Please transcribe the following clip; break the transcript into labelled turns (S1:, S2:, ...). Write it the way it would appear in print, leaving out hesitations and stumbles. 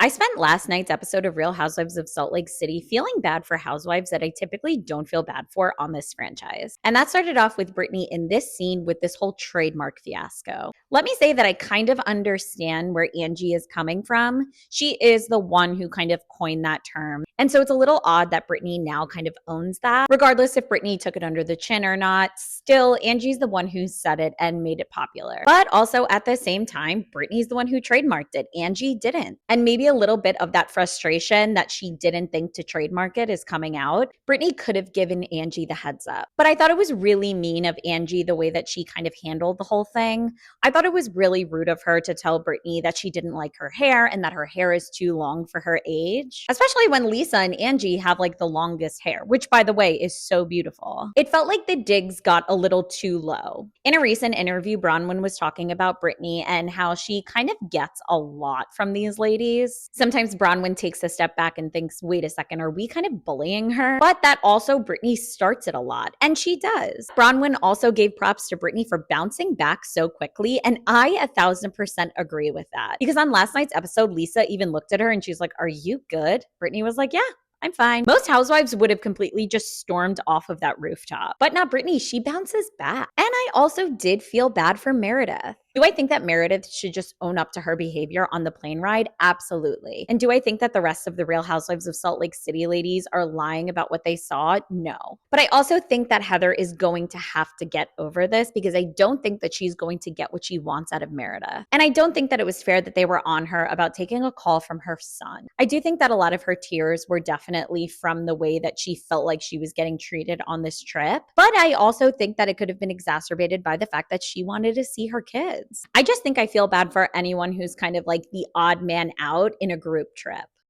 S1: I spent last night's episode of Real Housewives of Salt Lake City feeling bad for housewives that I typically don't feel bad for on this franchise. And that started off with Britni in this scene with this whole trademark fiasco. Let me say that I kind of understand where Angie is coming from. She is the one who kind of coined that term. And so it's a little odd that Britni now kind of owns that. Regardless if Britni took it under the chin or not, still, Angie's the one who said it and made it popular. But also at the same time, Britni's the one who trademarked it. Angie didn't. And maybe a little bit of that frustration that she didn't think to trademark it is coming out. Britni could have given Angie the heads up. But I thought it was really mean of Angie the way that she kind of handled the whole thing. I thought it was really rude of her to tell Britni that she didn't like her hair and that her hair is too long for her age, especially when Lisa and Angie have like the longest hair, which by the way is so beautiful. It felt like the digs got a little too low. In a recent interview, Bronwyn was talking about Britni and how she kind of gets a lot from these ladies. Sometimes Bronwyn takes a step back and thinks, wait a second, are we kind of bullying her? But that also Britni starts it a lot, and she does. Bronwyn also gave props to Britni for bouncing back so quickly, and I 1000% agree with that. Because on last night's episode, Lisa even looked at her and she's like, are you good? Britni was like, yeah, I'm fine. Most housewives would have completely just stormed off of that rooftop. But not Britni, she bounces back. And I also did feel bad for Meredith. Do I think that Meredith should just own up to her behavior on the plane ride? Absolutely. And do I think that the rest of the Real Housewives of Salt Lake City ladies are lying about what they saw? No. But I also think that Heather is going to have to get over this because I don't think that she's going to get what she wants out of Meredith. And I don't think that it was fair that they were on her about taking a call from her son. I do think that a lot of her tears were definitely from the way that she felt like she was getting treated on this trip. But I also think that it could have been exacerbated by the fact that she wanted to see her kids. I just think I feel bad for anyone who's kind of like the odd man out in a group trip.